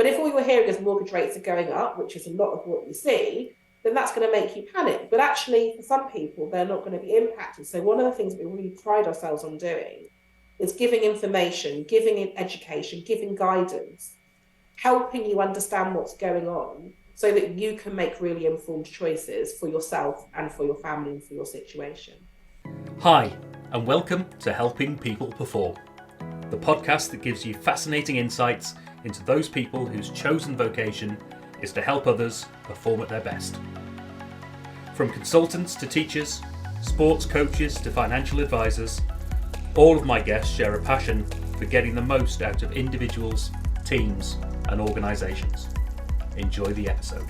But if all you're hearing is mortgage rates are going up, which is a lot of what you see, then that's going to make you panic. But actually, for some people, they're not going to be impacted. So one of the things that we really pride ourselves on doing is giving information, giving education, giving guidance, helping you understand what's going on so that you can make really informed choices for yourself and for your family and for your situation. Hi, and welcome to Helping People Perform, the podcast that gives you fascinating insights into those people whose chosen vocation is to help others perform at their best. From consultants to teachers, sports coaches to financial advisors, all of my guests share a passion for getting the most out of individuals, teams, and organisations. Enjoy the episode.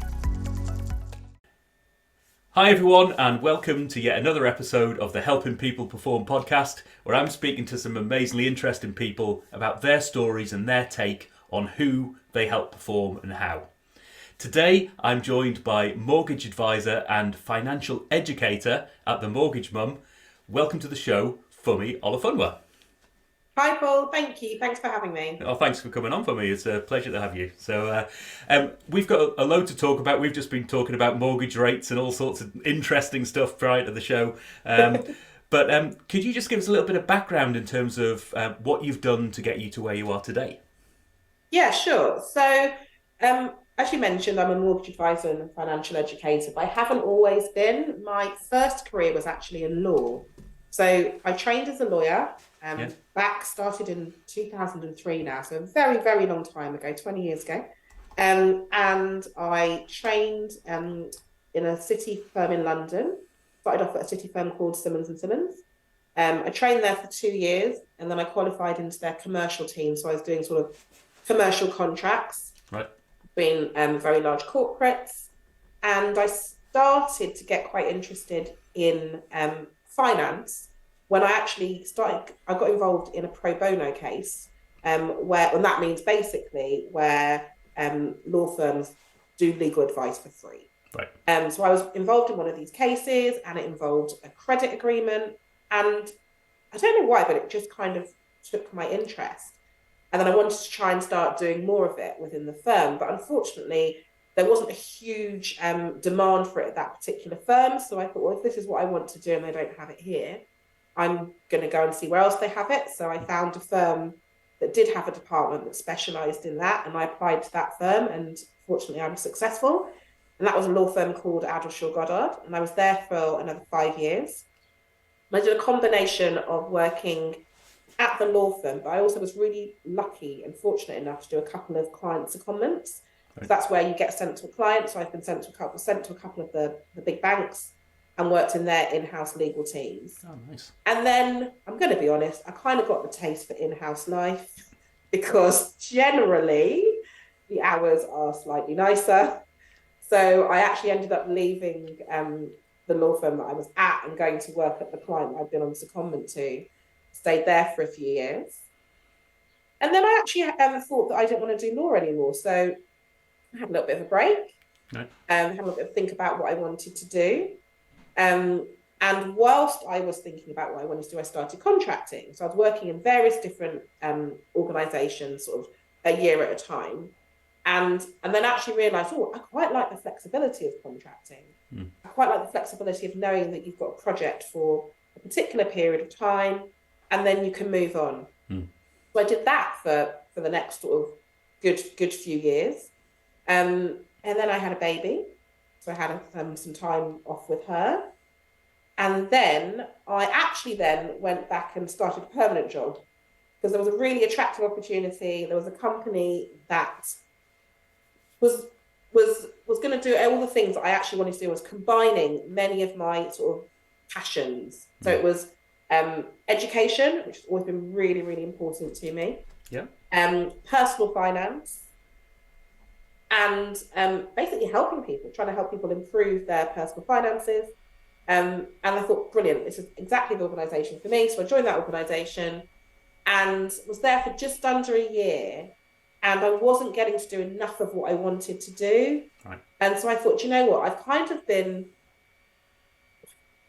Hi everyone, and welcome to yet another episode of the Helping People Perform podcast, where I'm speaking to some amazingly interesting people about their stories and their take on who they help perform and how. Today, I'm joined by mortgage advisor and financial educator at The Mortgage Mum. Welcome to the show, Funmi Olafunwa. Hi Paul, thank you. Thanks for having me. Oh, thanks for coming on, Funmi. It's a pleasure to have you. So we've got a load to talk about. We've just been talking about mortgage rates and all sorts of interesting stuff prior to the show. But could you just give us a little bit of background in terms of what you've done to get you to where you are today? Yeah, sure. So as you mentioned, I'm a mortgage advisor and a financial educator, but I haven't always been. My first career was actually in law. So I trained as a lawyer, started in 2003 now, so a very, very long time ago, 20 years ago. And I trained in a city firm in London, started off at a city firm called Simmons & Simmons. I trained there for 2 years, and then I qualified into their commercial team. So I was doing sort of commercial contracts, right, being very large corporates. And I started to get quite interested in finance when I got involved in a pro bono case, and that means basically where law firms do legal advice for free. Right. So I was involved in one of these cases, and it involved a credit agreement, and I don't know why, but it just kind of took my interest. And then I wanted to try and start doing more of it within the firm, but unfortunately, there wasn't a huge demand for it at that particular firm. So I thought, well, if this is what I want to do and they don't have it here, I'm going to go and see where else they have it. So I found a firm that did have a department that specialised in that, and I applied to that firm, and fortunately I was successful. And that was a law firm called Adelshaw Goddard, and I was there for another 5 years. And I did a combination of working at the law firm, but I also was really lucky and fortunate enough to do a couple of client secondments. Right. So that's where you get sent to a client. So I've been sent to a couple of the big banks and worked in their in-house legal teams. Oh, nice. And then, I'm going to be honest, I kind of got the taste for in-house life because generally the hours are slightly nicer. So I actually ended up leaving the law firm that I was at and going to work at the client I'd been on secondment to. Stayed there for a few years. And then I actually thought that I didn't want to do law anymore. So I had a little bit of a break, right. Had a little bit of think about what I wanted to do. And whilst I was thinking about what I wanted to do, I started contracting. So I was working in various different organisations, sort of a year at a time. And then actually realised, I quite like the flexibility of contracting. I quite like the flexibility of knowing that you've got a project for a particular period of time, and then you can move on. So I did that for the next sort of good few years. And then I had a baby. So I had some time off with her. And then I actually then went back and started a permanent job because there was a really attractive opportunity. There was a company that was going to do all the things that I actually wanted to do, was combining many of my sort of passions. So it was education, which has always been really, really important to me. Yeah. Personal finance, and basically trying to help people improve their personal finances. And I thought, brilliant, this is exactly the organisation for me. So I joined that organisation and was there for just under a year. And I wasn't getting to do enough of what I wanted to do. Right. And so I thought, you know what, I've kind of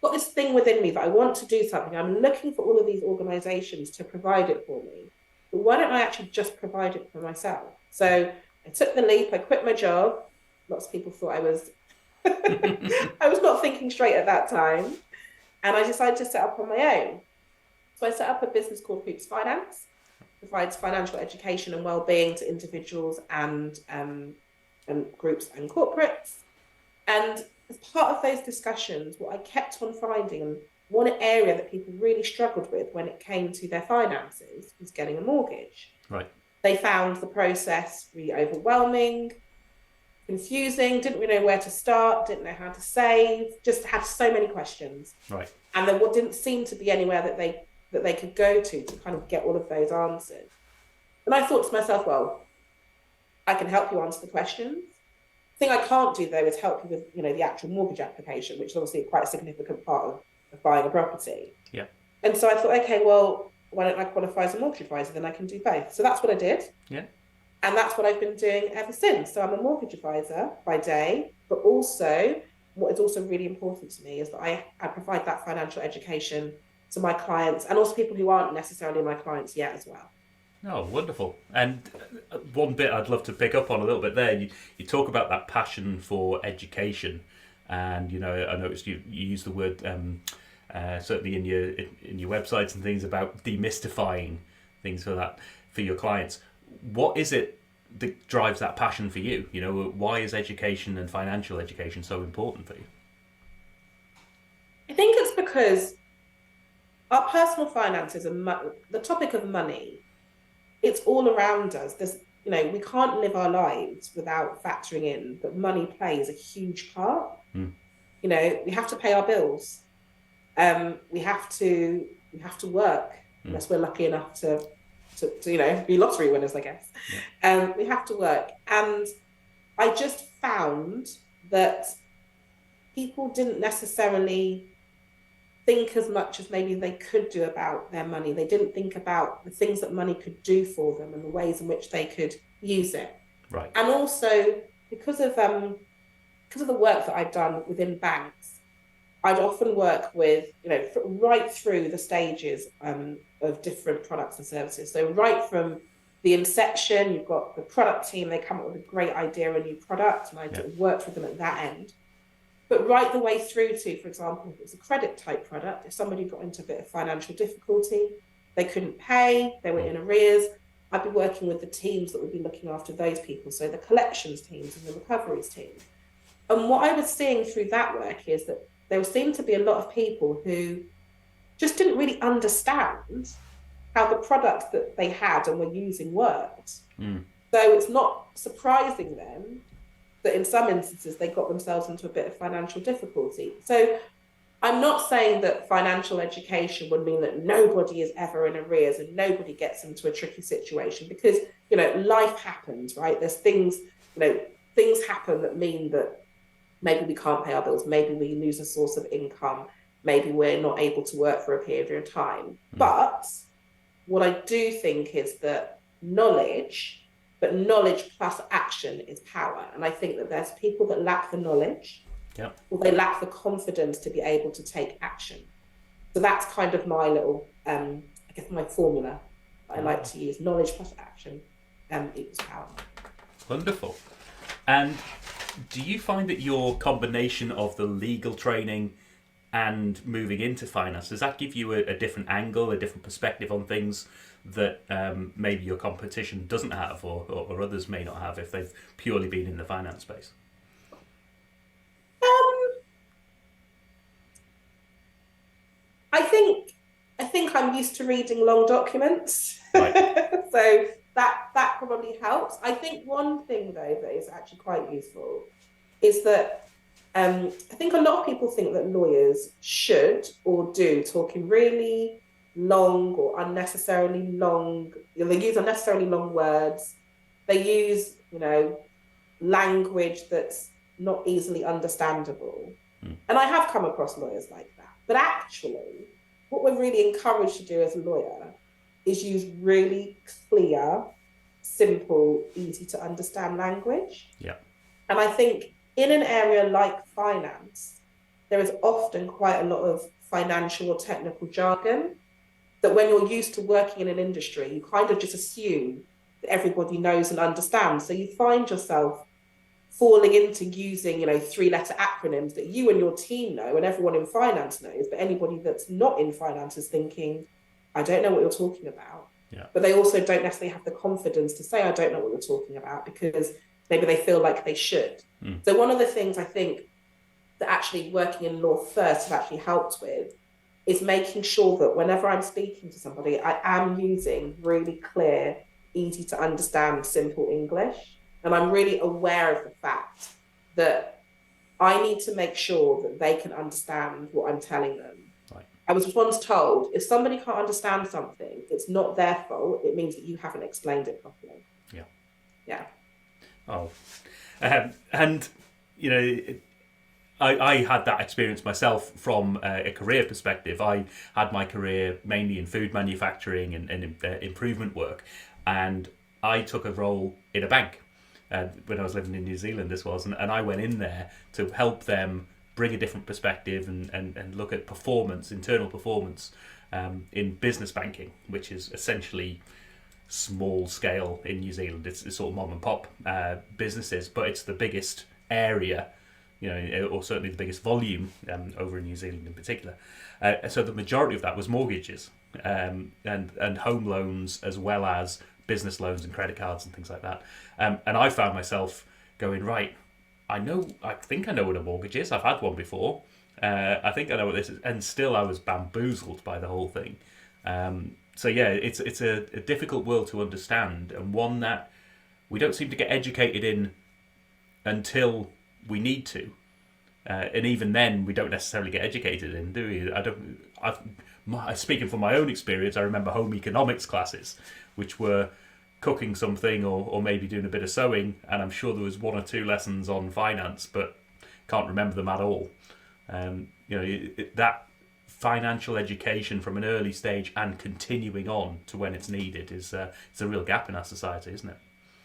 got this thing within me that I want to do something. I'm looking for all of these organisations to provide it for me. But why don't I actually just provide it for myself? So I took the leap, I quit my job. Lots of people thought I was I was not thinking straight at that time. And I decided to set up on my own. So I set up a business called Hoops Finance, provides financial education and well-being to individuals and groups and corporates. And as part of those discussions, what I kept on finding, and one area that people really struggled with when it came to their finances, was getting a mortgage. Right. They found the process really overwhelming, confusing, didn't really know where to start, didn't know how to save, just had so many questions. Right. And there didn't seem to be anywhere that they could go to kind of get all of those answers. And I thought to myself, well, I can help you answer the questions. The thing I can't do, though, is help you with, the actual mortgage application, which is obviously quite a significant part of buying a property. Yeah. And so I thought, okay, well, why don't I qualify as a mortgage advisor? Then I can do both. So that's what I did. Yeah. And that's what I've been doing ever since. So I'm a mortgage advisor by day, but also what is also really important to me is that I provide that financial education to my clients and also people who aren't necessarily my clients yet as well. Oh, wonderful. And one bit I'd love to pick up on a little bit there, you talk about that passion for education. And, I noticed you use the word, certainly in your websites and things, about demystifying things for your clients. What is it that drives that passion for you? Why is education and financial education so important for you? I think it's because our personal finances and the topic of money, it's all around us. We can't live our lives without factoring in that money plays a huge part. We have to pay our bills. We have to work unless we're lucky enough to be lottery winners, I guess. Yeah. We have to work. And I just found that people didn't necessarily think as much as maybe they could do about their money. They didn't think about the things that money could do for them and the ways in which they could use it. Right. And also because of the work that I've done within banks, I'd often work with, right through the stages of different products and services. So right from the inception, you've got the product team, they come up with a great idea, a new product, and I worked with them at that end. But right the way through to, for example, if it was a credit type product, if somebody got into a bit of financial difficulty, they couldn't pay, they were in arrears, I'd be working with the teams that would be looking after those people. So the collections teams and the recoveries teams. And what I was seeing through that work is that there seemed to be a lot of people who just didn't really understand how the products that they had and were using worked. So it's not surprising then that in some instances they got themselves into a bit of financial difficulty. So I'm not saying that financial education would mean that nobody is ever in arrears and nobody gets into a tricky situation, because, life happens, right? There's things happen that mean that maybe we can't pay our bills, maybe we lose a source of income, maybe we're not able to work for a period of time. But what I do think is that knowledge plus action is power. And I think that there's people that lack the knowledge, or they lack the confidence to be able to take action. So that's kind of my little, my formula that I like to use. Knowledge plus action equals power. Wonderful. And do you find that your combination of the legal training and moving into finance, does that give you a different angle, a different perspective on things that maybe your competition doesn't have, or others may not have if they've purely been in the finance space? I think I'm used to reading long documents, right. So that probably helps. I think one thing though that is actually quite useful is that I think a lot of people think that lawyers should or do talk in really long or unnecessarily long, they use unnecessarily long words. They use, language that's not easily understandable. And I have come across lawyers like that. But actually, what we're really encouraged to do as a lawyer is use really clear, simple, easy to understand language. Yeah. And I think in an area like finance, there is often quite a lot of financial or technical jargon that when you're used to working in an industry, you kind of just assume that everybody knows and understands. So you find yourself falling into using, 3-letter acronyms that you and your team know and everyone in finance knows, but anybody that's not in finance is thinking, I don't know what you're talking about. Yeah. But they also don't necessarily have the confidence to say, I don't know what you're talking about, because maybe they feel like they should. So one of the things I think that actually working in law first have actually helped with is making sure that whenever I'm speaking to somebody, I am using really clear, easy to understand, simple English. And I'm really aware of the fact that I need to make sure that they can understand what I'm telling them. Right. I was once told, if somebody can't understand something, it's not their fault. It means that you haven't explained it properly. Yeah. Yeah. Oh, and I had that experience myself from a career perspective. I had my career mainly in food manufacturing and improvement work, and I took a role in a bank when I was living in New Zealand. This was, and I went in there to help them bring a different perspective and look at performance, internal performance in business banking, which is essentially small scale in New Zealand. It's sort of mom and pop businesses, but it's the biggest area, or certainly the biggest volume over in New Zealand in particular. So the majority of that was mortgages and home loans, as well as business loans and credit cards and things like that. And I found myself going, right, I think I know what a mortgage is. I've had one before. I think I know what this is. And still I was bamboozled by the whole thing. So yeah, it's a difficult world to understand, and one that we don't seem to get educated in until we need to. And even then, we don't necessarily get educated in, do we? Speaking from my own experience, I remember home economics classes, which were cooking something or maybe doing a bit of sewing, and I'm sure there was 1 or 2 lessons on finance, but can't remember them at all. That financial education from an early stage and continuing on to when it's needed is it's a real gap in our society, isn't it?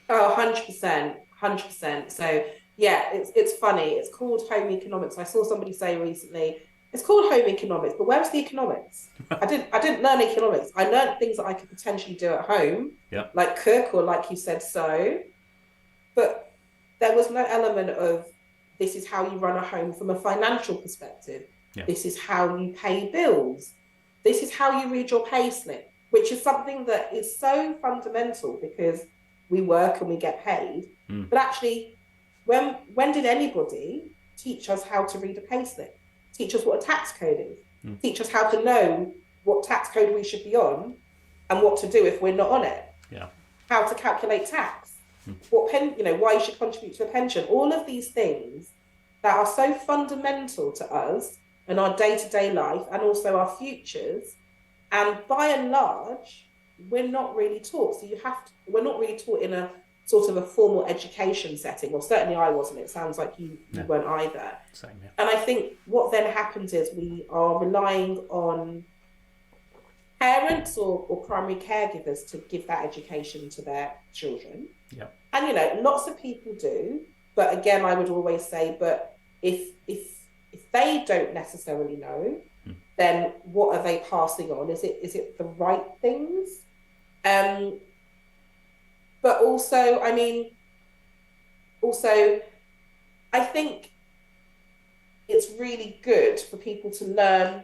Oh, 100%. So yeah, it's funny. It's called home economics. I saw somebody say recently, it's called home economics, but where's the economics? I didn't learn economics. I learned things that I could potentially do at home, like cook or, like you said, sew. But there was no element of, this is how you run a home from a financial perspective. Yeah. This is how you pay bills. This is how you read your pay slip, which is something that is so fundamental because we work and we get paid. But actually, when did anybody teach us how to read a pay slip? Teach us what a tax code is? Teach us how to know what tax code we should be on and what to do if we're not on it? Yeah. How to calculate tax? Why you should contribute to a pension? All of these things that are so fundamental to us and our day-to-day life and also our futures. And by and large, we're not really taught. So we're not really taught in a sort of a formal education setting, or certainly I wasn't. It sounds like you weren't either. Same, yeah. And I think what then happens is we are relying on parents or primary caregivers to give that education to their children. Yeah. And lots of people do, but again, I would always say, but if they don't necessarily know, then what are they passing on? Is it the right things? But also, I think it's really good for people to learn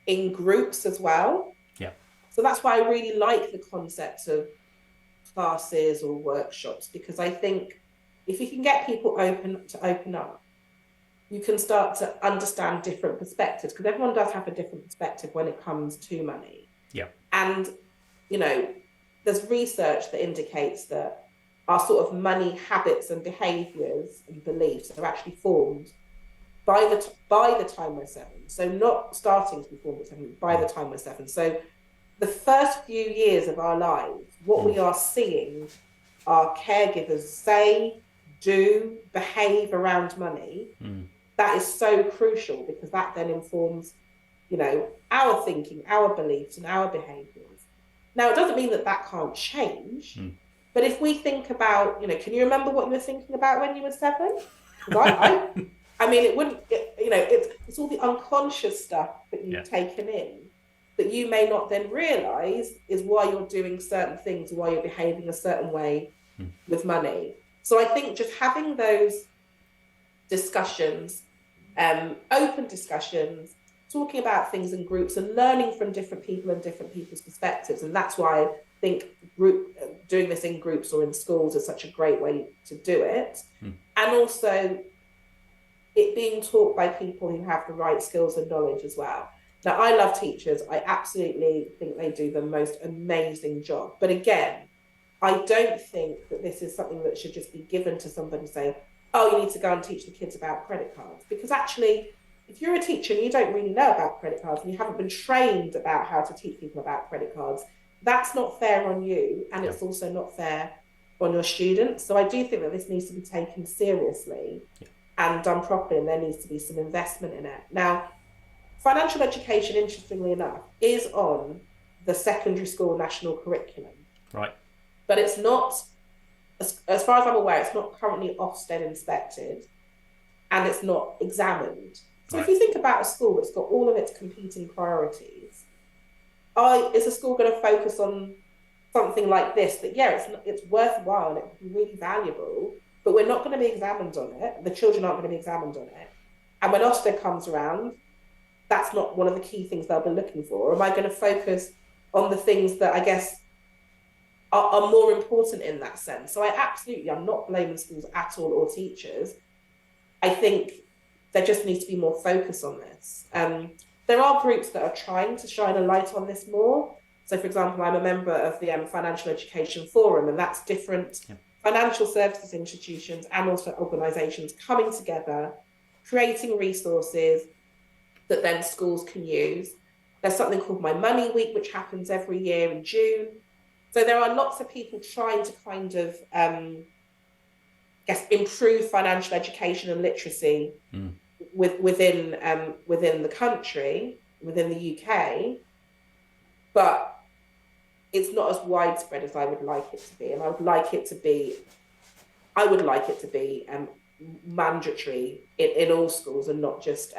in groups as well. Yeah. So that's why I really like the concept of classes or workshops, because I think if you can get people open up, you can start to understand different perspectives, because everyone does have a different perspective when it comes to money. Yeah. And, there's research that indicates that our sort of money habits and behaviours and beliefs are actually formed by the time we're 7. So not starting to be formed at 7, by the time we're 7. So the first few years of our lives, what we are seeing our caregivers say, do, behave around money, that is so crucial, because that then informs, our thinking, our beliefs and our behaviours. Now, it doesn't mean that can't change, but if we think about, can you remember what you were thinking about when you were 7? It wouldn't, it's all the unconscious stuff that you've taken in. that you may not then realise is why you're doing certain things, why you're behaving a certain way with money. So I think just having those discussions, open discussions, talking about things in groups and learning from different people and different people's perspectives. And that's why I think doing this in groups or in schools is such a great way to do it. And also it being taught by people who have the right skills and knowledge as well. Now, I love teachers. I absolutely think they do the most amazing job. But again, I don't think that this is something that should just be given to somebody saying, oh, you need to go and teach the kids about credit cards. Because actually, if you're a teacher and you don't really know about credit cards and you haven't been trained about how to teach people about credit cards, that's not fair on you. And it's also not fair on your students. So I do think that this needs to be taken seriously and done properly, and there needs to be some investment in it. Now, financial education, interestingly enough, is on the secondary school national curriculum. Right. But it's not, as far as I'm aware, it's not currently Ofsted inspected and it's not examined. So if you think about a school that's got all of its competing priorities, is a school going to focus on something like this that, it's worthwhile and it would be really valuable, but we're not going to be examined on it. The children aren't going to be examined on it. And when Ofsted comes around, that's not one of the key things they'll be looking for. Or am I going to focus on the things that I guess are more important in that sense? So I'm not blaming schools at all or teachers. I think there just needs to be more focus on this. There are groups that are trying to shine a light on this more. So, for example, I'm a member of the Financial Education Forum, and that's different financial services institutions and also organisations coming together, creating resources that then schools can use. There's something called My Money Week, which happens every year in June. So there are lots of people trying to kind of, improve financial education and literacy within the country, within the UK, but it's not as widespread as I would like it to be. And I would like it to be mandatory in all schools and not just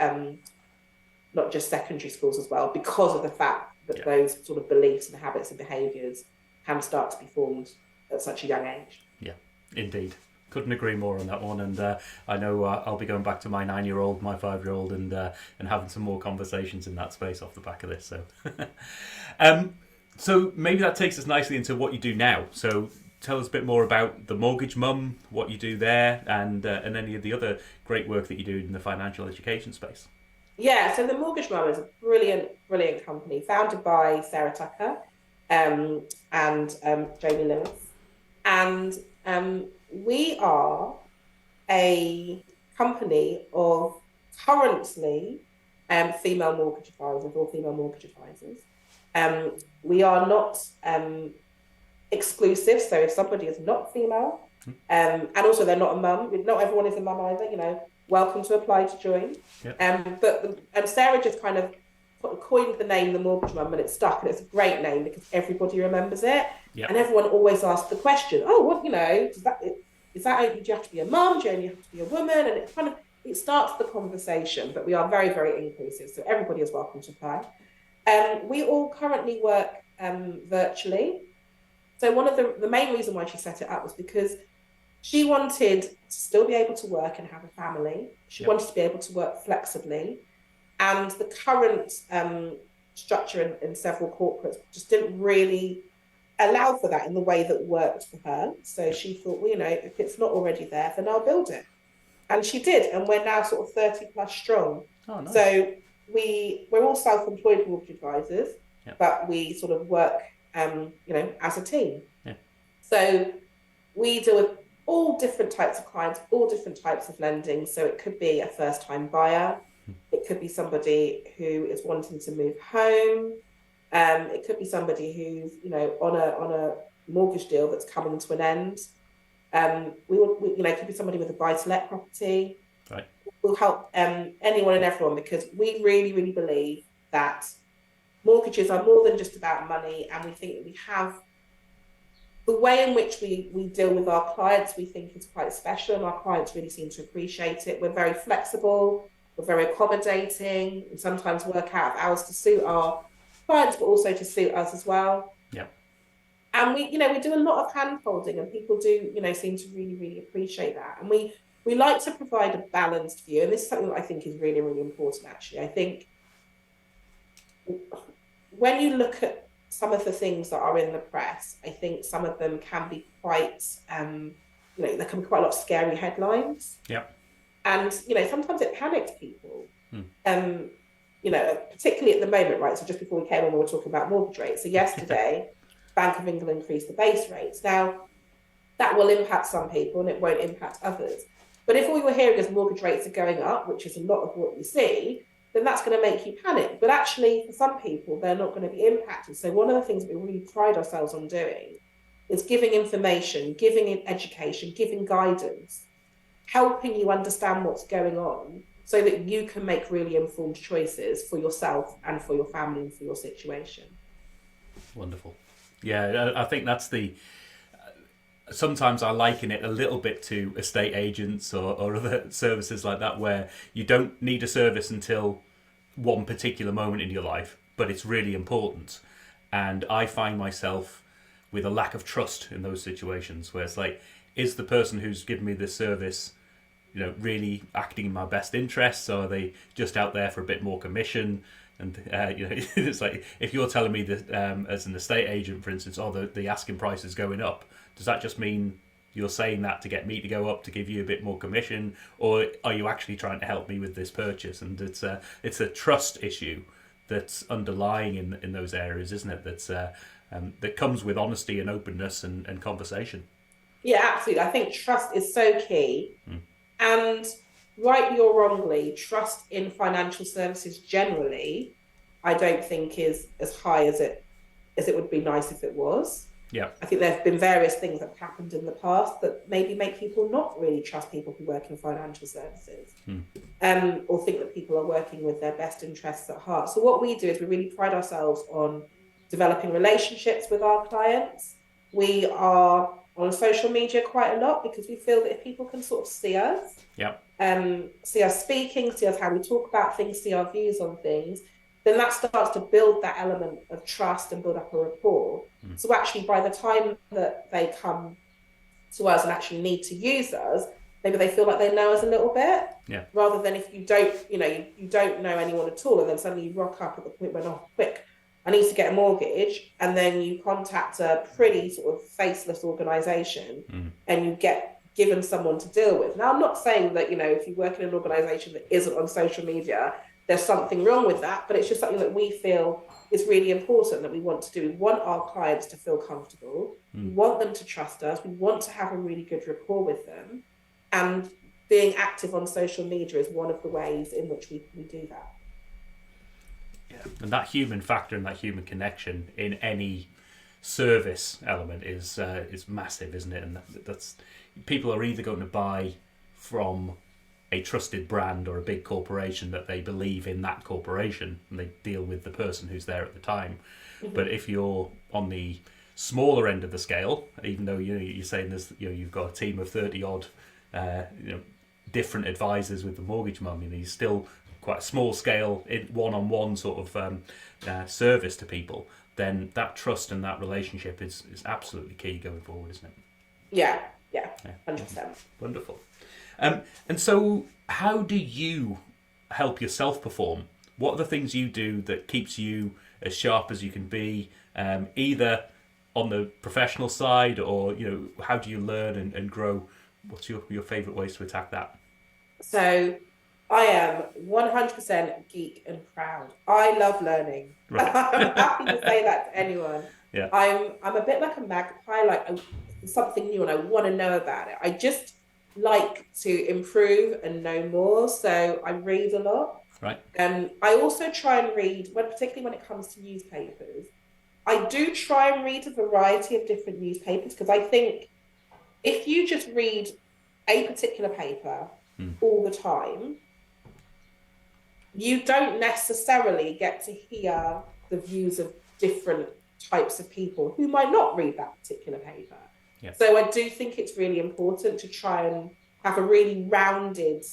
secondary schools as well, because of the fact that those sort of beliefs and habits and behaviours can start to be formed at such a young age. Yeah, indeed. Couldn't agree more on that one. And I know I'll be going back to my 9-year-old, my 5-year-old, and having some more conversations in that space off the back of this. So, so maybe that takes us nicely into what you do now. So tell us a bit more about the Mortgage Mum, what you do there, and any of the other great work that you do in the financial education space. Yeah, so the Mortgage Mum is a brilliant, brilliant company founded by Sarah Tucker and Jamie Lewis. And we are a company of currently female mortgage advisors or female mortgage advisors. We are not exclusive, so if somebody is not female, and also they're not a mum, not everyone is a mum either, welcome to apply to join. Yep. But Sarah just kind of coined the name The Mortgage Mum, and it stuck, and it's a great name because everybody remembers it. Yep. And everyone always asks the question, do you have to be a mum? Do you only have to be a woman? And it starts the conversation, but we are very, very inclusive, so everybody is welcome to apply. We all currently work virtually. So one of the main reason why she set it up was because she wanted to still be able to work and have a family. She wanted to be able to work flexibly. And the current structure in several corporates just didn't really allow for that in the way that worked for her. So she thought, if it's not already there, then I'll build it. And she did. And we're now sort of 30 plus strong. Oh, nice. So we're all self-employed mortgage advisors, but we sort of work, as a team. Yeah. So we deal with all different types of clients, all different types of lending. So it could be a first-time buyer. It could be somebody who is wanting to move home. It could be somebody who's, on a mortgage deal that's coming to an end. It could be somebody with a buy-to-let property. Right. We'll help anyone and everyone, because we really, really believe that mortgages are more than just about money, and we think that we have the way in which we deal with our clients, we think is quite special, and our clients really seem to appreciate it. We're very flexible, we're very accommodating, and sometimes work out of hours to suit our clients, but also to suit us as well. Yeah. And we do a lot of hand holding, and people do, seem to really, really appreciate that. And we like to provide a balanced view. And this is something that I think is really, really important, actually. I think when you look at some of the things that are in the press, I think some of them can be quite, there can be quite a lot of scary headlines. Yeah. And, sometimes it panics people. Particularly at the moment, right? So just before we came on, we were talking about mortgage rates. So yesterday, Bank of England increased the base rates. Now, that will impact some people and it won't impact others. But if all you're hearing is mortgage rates are going up, which is a lot of what you see, then that's going to make you panic. But actually, for some people, they're not going to be impacted. So one of the things we really pride ourselves on doing is giving information, giving education, giving guidance, helping you understand what's going on so that you can make really informed choices for yourself and for your family and for your situation. Wonderful. Yeah, I think that's sometimes I liken it a little bit to estate agents or other services like that, where you don't need a service until one particular moment in your life, but it's really important. And I find myself with a lack of trust in those situations where it's like, is the person who's given me this service, really acting in my best interests, or are they just out there for a bit more commission? And it's like, if you're telling me that as an estate agent, for instance, the asking price is going up, does that just mean you're saying that to get me to go up to give you a bit more commission, or are you actually trying to help me with this purchase? And it's a trust issue that's underlying in those areas, isn't it? That comes with honesty and openness and conversation. Yeah, absolutely. I think trust is so key. And rightly or wrongly, trust in financial services generally, I don't think is as high as it would be nice if it was. Yeah. I think there have been various things that have happened in the past that maybe make people not really trust people who work in financial services, or think that people are working with their best interests at heart. So what we do is we really pride ourselves on developing relationships with our clients. We are on social media quite a lot because we feel that if people can sort of see us, see us speaking, see us how we talk about things, see our views on things, then that starts to build that element of trust and build up a rapport. So actually, by the time that they come to us and actually need to use us, maybe they feel like they know us a little bit, rather than if you don't, you don't know anyone at all, and then suddenly you rock up at the point where, quick, I need to get a mortgage, and then you contact a pretty sort of faceless organisation and you get given someone to deal with. Now, I'm not saying that, if you work in an organisation that isn't on social media, there's something wrong with that, but it's just something that we feel is really important that we want to do. We want our clients to feel comfortable. We want them to trust us. We want to have a really good rapport with them. And being active on social media is one of the ways in which we do that. Yeah, and that human factor and that human connection in any service element is massive, isn't it? And that's people are either going to buy from a trusted brand or a big corporation that they believe in that corporation and they deal with the person who's there at the time. But if you're on the smaller end of the scale, even though you're saying there's you've got a team of 30 odd different advisors with the mortgage mum, you're still quite a small scale one-on-one sort of service to people, then that trust and that relationship is absolutely key going forward, isn't it? Yeah, 100%. Wonderful. And so how do you help yourself perform? What are the things you do that keeps you as sharp as you can be, either on the professional side or, how do you learn and grow? What's your favourite ways to attack that? So I am 100% geek and proud. I love learning. Right. I'm happy to say that to anyone. Yeah. I'm a bit like a magpie, like something new and I want to know about it. I just like to improve and know more, so I read a lot. Right. I also try and read, particularly when it comes to newspapers. I do try and read a variety of different newspapers because I think if you just read a particular paper all the time, you don't necessarily get to hear the views of different types of people who might not read that particular paper. Yeah. So I do think it's really important to try and have a really rounded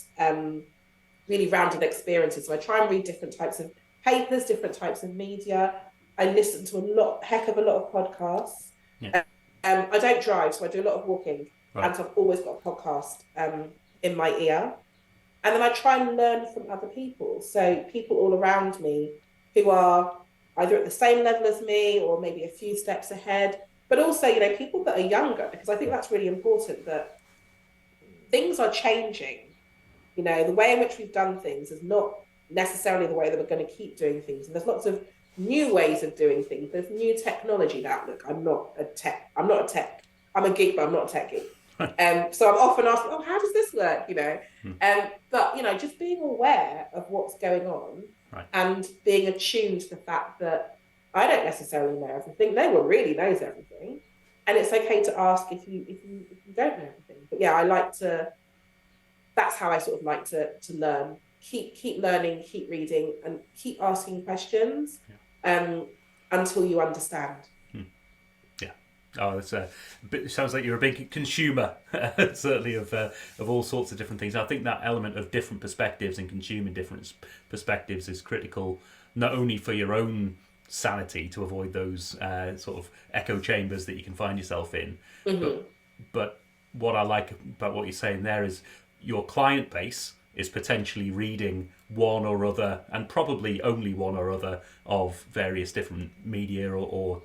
experiences. So I try and read different types of papers, different types of media. I listen to heck of a lot of podcasts. Yeah. I don't drive, so I do a lot of walking, Right. and so I've always got a podcast in my ear. And then I try and learn from other people. So people all around me who are either at the same level as me or maybe a few steps ahead, but also, people that are younger, because I think that's really important, that things are changing. The way in which we've done things is not necessarily the way that we're going to keep doing things. And there's lots of new ways of doing things. There's new technology now. Look, I'm not a tech. I'm a geek, but I'm not a tech geek. So I'm often asking, oh, how does this work? But just being aware of what's going on, right, and being attuned to the fact that I don't necessarily know everything. No one really knows everything, and it's okay to ask if you don't know everything. But yeah, I like to. That's how I sort of like to learn. Keep learning, keep reading, and keep asking questions until you understand. Yeah. Oh, it sounds like you're a big consumer, certainly of all sorts of different things. I think that element of different perspectives and consuming different perspectives is critical, not only for your own sanity to avoid those sort of echo chambers that you can find yourself in, but what I like about what you're saying there is your client base is potentially reading one or other, and probably only one or other, of various different media or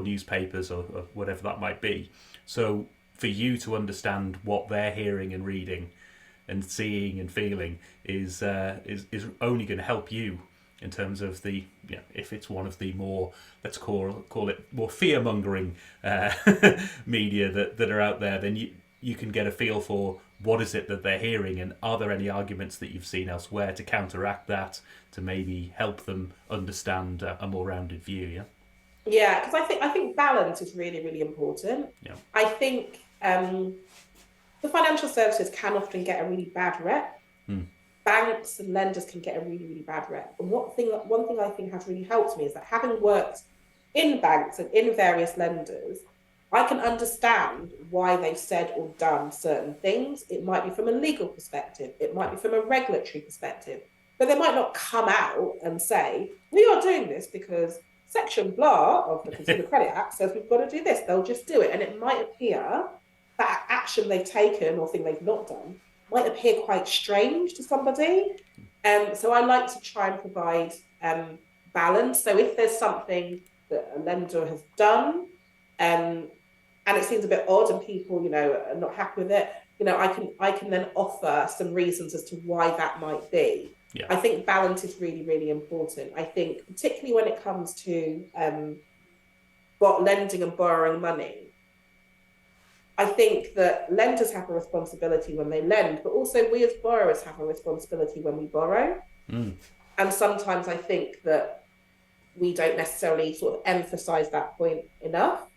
newspapers or whatever that might be. So for you to understand what they're hearing and reading and seeing and feeling is only going to help you in terms of if it's one of the more, let's call it more fear-mongering media that are out there, then you can get a feel for what is it that they're hearing, and are there any arguments that you've seen elsewhere to counteract that, to maybe help them understand a more rounded view. Yeah, because I think balance is really, really important. Yeah. I think the financial services can often get a really bad rep. Banks and lenders can get a really, really bad rep. And one thing I think has really helped me is that, having worked in banks and in various lenders, I can understand why they've said or done certain things. It might be from a legal perspective, it might be from a regulatory perspective, but they might not come out and say, we are doing this because section blah of the Consumer Credit Act says we've got to do this. They'll just do it. And it might appear that action they've taken or thing they've not done might appear quite strange to somebody. So I like to try and provide balance. So if there's something that a lender has done, and it seems a bit odd and people, are not happy with it, I can then offer some reasons as to why that might be. Yeah. I think balance is really, really important. I think particularly when it comes to lending and borrowing money, I think that lenders have a responsibility when they lend, but also we as borrowers have a responsibility when we borrow. And sometimes I think that we don't necessarily sort of emphasize that point enough.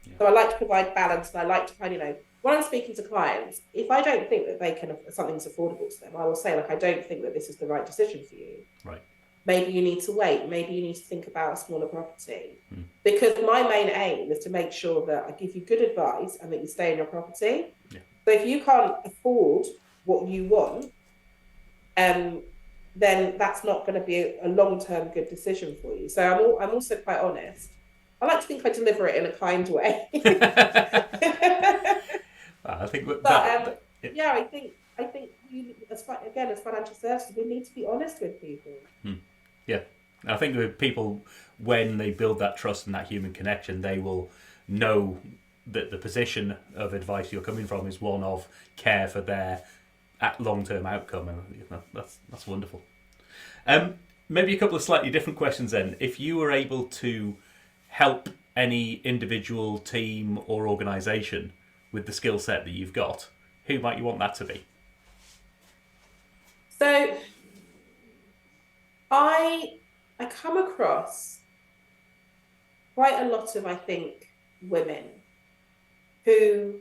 Yeah. So I like to provide balance, and I like to find, when I'm speaking to clients, if I don't think that something's affordable to them, I will say, I don't think that this is the right decision for you. Right. Maybe you need to wait. Maybe you need to think about a smaller property. Because my main aim is to make sure that I give you good advice and that you stay in your property. Yeah. So if you can't afford what you want, then that's not going to be a long-term good decision for you. So I'm also quite honest. I like to think I deliver it in a kind way. I think I think you, as financial services, we need to be honest with people. Yeah, I think with people, when they build that trust and that human connection, they will know that the position of advice you're coming from is one of care for their long-term outcome, and that's wonderful. Maybe a couple of slightly different questions then. If you were able to help any individual, team or organisation with the skill set that you've got, who might you want that to be? So I come across quite a lot of, I think, women who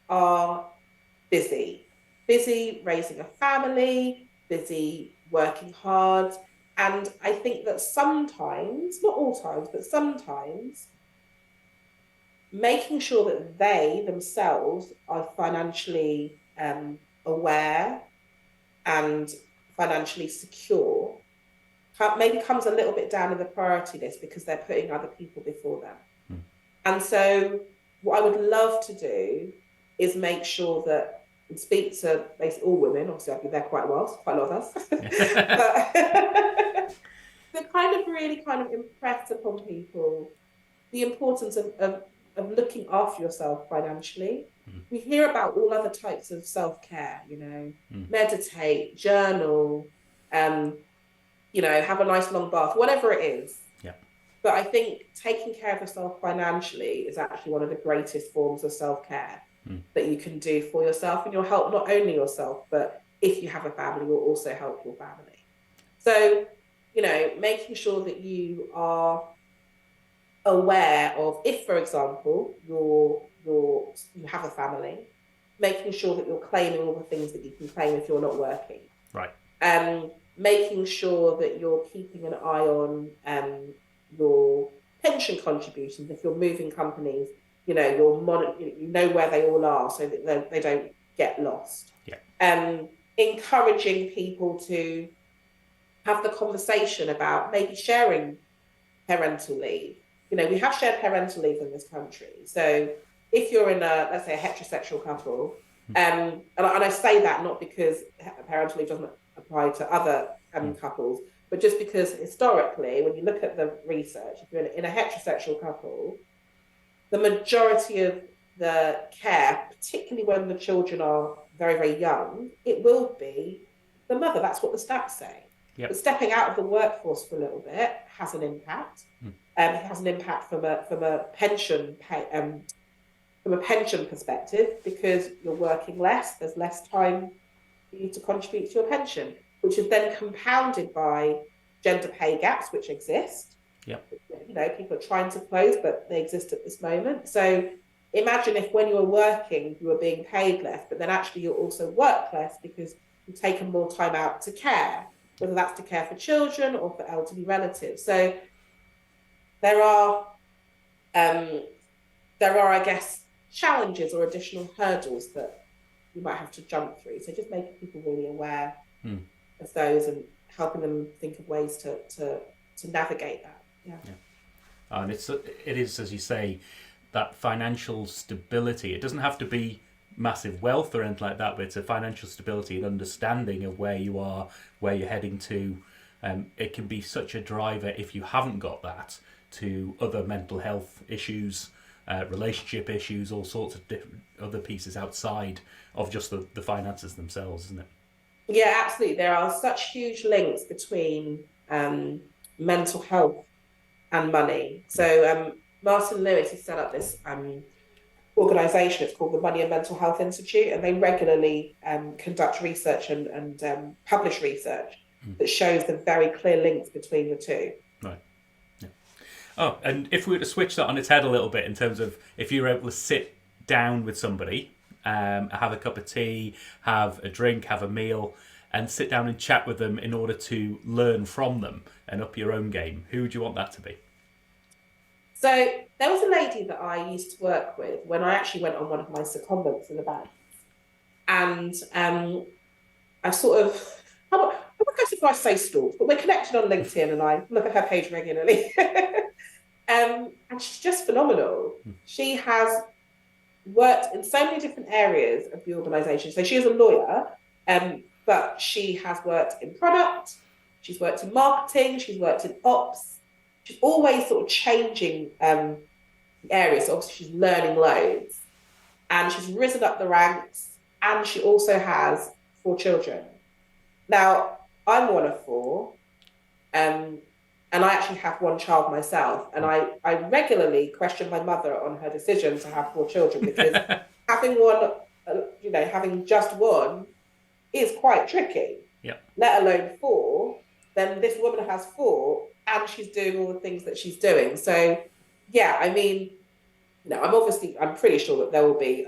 are busy raising a family, busy working hard. And I think that sometimes, not all times, but sometimes, making sure that they themselves are financially aware and financially secure maybe comes a little bit down in the priority list because they're putting other people before them. Mm. And so what I would love to do is make sure that and speak to basically all women. Obviously, I've been there quite a while, so quite a lot of us. But to kind of really kind of impress upon people the importance of looking after yourself financially. Mm. We hear about all other types of self-care, meditate, journal, have a nice long bath, whatever it is. Yeah. But I think taking care of yourself financially is actually one of the greatest forms of self-care that you can do for yourself, and you'll help not only yourself, but if you have a family, you'll also help your family. So, making sure that you are aware of, if, for example, you have a family, making sure that you're claiming all the things that you can claim if you're not working. Right. Making sure that you're keeping an eye on your pension contributions. If you're moving companies, you know where they all are so that they don't get lost. Yeah. Encouraging people to have the conversation about maybe sharing parental leave. We have shared parental leave in this country. So if you're in let's say a heterosexual couple, and I say that not because parental leave doesn't apply to other couples, but just because historically, when you look at the research, if you're in a heterosexual couple, the majority of the care, particularly when the children are very, very young, it will be the mother. That's what the stats say. Yep. But stepping out of the workforce for a little bit has an impact. It has an impact from a pension perspective, because you're working less. There's less time for you to contribute to your pension, which is then compounded by gender pay gaps, which exist. Yep. People are trying to close, but they exist at this moment. So imagine if when you were working, you were being paid less, but then actually you also work less because you've taken more time out to care, whether that's to care for children or for elderly relatives. So there are, I guess, challenges or additional hurdles that you might have to jump through. So just making people really aware of those and helping them think of ways to navigate that. Yeah. And it is, as you say, that financial stability. It doesn't have to be massive wealth or anything like that, but it's a financial stability and understanding of where you are, where you're heading to. It can be such a driver, if you haven't got that, to other mental health issues, relationship issues, all sorts of different other pieces outside of just the finances themselves, isn't it? Yeah, absolutely. There are such huge links between mental health and money. So Martin Lewis has set up this organisation. It's called the Money and Mental Health Institute, and they regularly conduct research and publish research that shows the very clear links between the two. Right. Yeah. Oh, and if we were to switch that on its head a little bit in terms of if you were able to sit down with somebody, have a cup of tea, have a drink, have a meal, and sit down and chat with them in order to learn from them and up your own game, who would you want that to be? So there was a lady that I used to work with when I actually went on one of my secondments in the bank. And I sort of, I'm not going to say stalked, but we're connected on LinkedIn and I look at her page regularly. And she's just phenomenal. She has worked in so many different areas of the organisation. So she is a lawyer, but she has worked in product, she's worked in marketing, she's worked in ops. She's always sort of changing areas. So obviously, she's learning loads, and she's risen up the ranks. And she also has 4 children. Now, I'm one of 4, and I actually have 1 child myself. And I regularly question my mother on her decision to have 4 children, because having one, having just 1 is quite tricky. Yeah. Let alone 4. Then this woman has 4. And she's doing all the things that she's doing. So, yeah, I mean, I'm pretty sure that there will be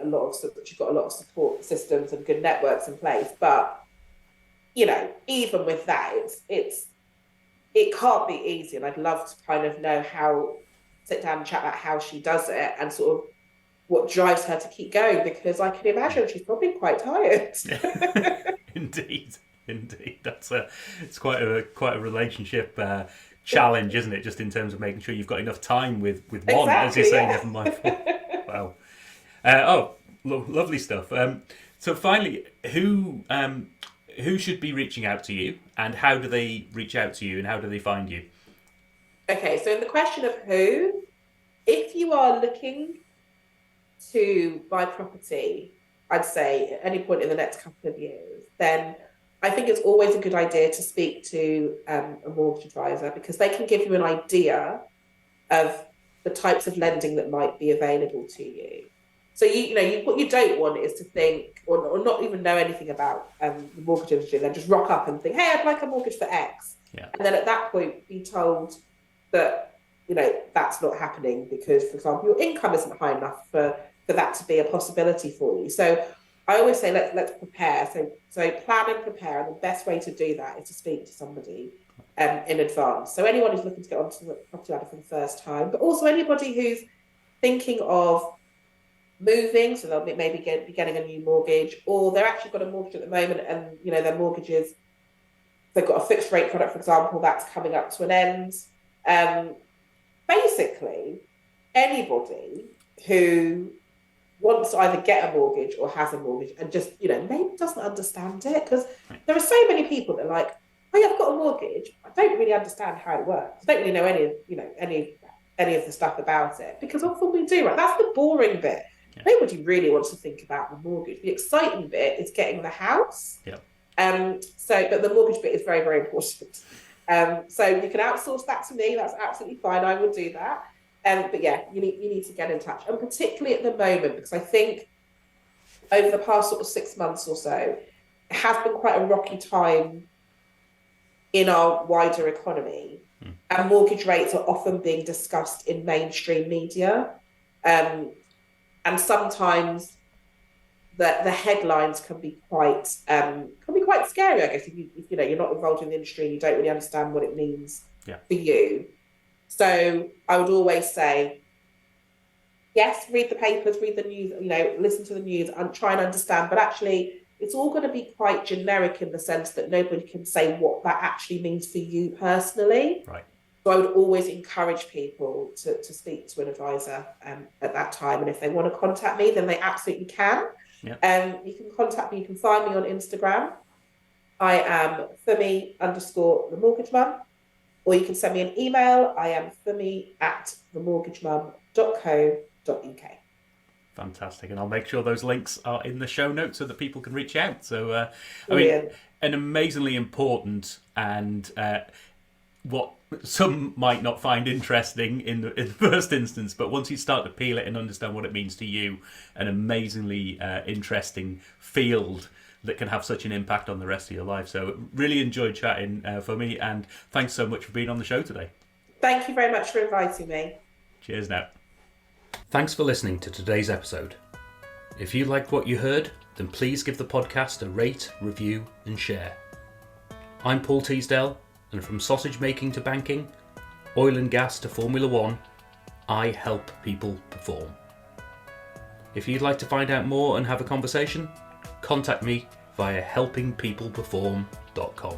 she's got a lot of support systems and good networks in place. But, even with that, it can't be easy. And I'd love to kind of sit down and chat about how she does it and sort of what drives her to keep going, because I can imagine she's probably quite tired. Indeed. It's quite a relationship challenge, isn't it? Just in terms of making sure you've got enough time with one, Exactly, as you say, yeah. never mind four. Wow. Lovely stuff. So finally, who should be reaching out to you, and how do they reach out to you, and how do they find you? Okay, so in the question of who, if you are looking to buy property, I'd say at any point in the next couple of years, then I think it's always a good idea to speak to a mortgage advisor, because they can give you an idea of the types of lending that might be available to you. So what you don't want is to think or not even know anything about the mortgage industry, then just rock up and think, hey, I'd like a mortgage for X, Yeah. and then at that point be told that that's not happening because, for example, your income isn't high enough for that to be a possibility for you. So I always say let's prepare. So plan and prepare, and the best way to do that is to speak to somebody in advance. So anyone who's looking to get onto the property ladder for the first time, but also anybody who's thinking of moving, so they'll maybe be getting a new mortgage, or they're actually got a mortgage at the moment, and their mortgages, they've got a fixed rate product, for example, that's coming up to an end. Basically, anybody who wants to either get a mortgage or has a mortgage and just maybe doesn't understand it, because there are so many people that are like, oh yeah, I've got a mortgage, I don't really understand how it works, I don't really know any of the stuff about it, because often we do, right? That's the boring bit. Yeah. Nobody really wants to think about the mortgage. The exciting bit is getting the house. Yeah. But the mortgage bit is very, very important. So you can outsource that to me. That's absolutely fine. I will do that. But yeah, you need to get in touch, and particularly at the moment, because I think over the past sort of 6 months or so, it has been quite a rocky time in our wider economy, and mortgage rates are often being discussed in mainstream media, and sometimes the headlines can be quite scary, I guess, if you're not involved in the industry and you don't really understand what it means for you. So I would always say, yes, read the papers, read the news, listen to the news and try and understand, but actually it's all going to be quite generic in the sense that nobody can say what that actually means for you personally. Right. So I would always encourage people to speak to an advisor at that time. And if they want to contact me, then they absolutely can. Yeah. You can contact me, you can find me on Instagram. I am Funmi_the mortgage mum. Or you can send me an email. I am funmi@themortgagemum.co.uk. Fantastic. And I'll make sure those links are in the show notes so that people can reach out. So, an amazingly important and what some might not find interesting in the first instance, but once you start to peel it and understand what it means to you, an amazingly interesting field that can have such an impact on the rest of your life. So really enjoyed chatting for me, and thanks so much for being on the show today. Thank you very much for inviting me. Cheers now. Thanks for listening to today's episode. If you liked what you heard, then please give the podcast a rate, review and share. I'm Paul Teasdale, and from sausage making to banking, oil and gas to Formula One, I help people perform. If you'd like to find out more and have a conversation, contact me via helpingpeopleperform.com.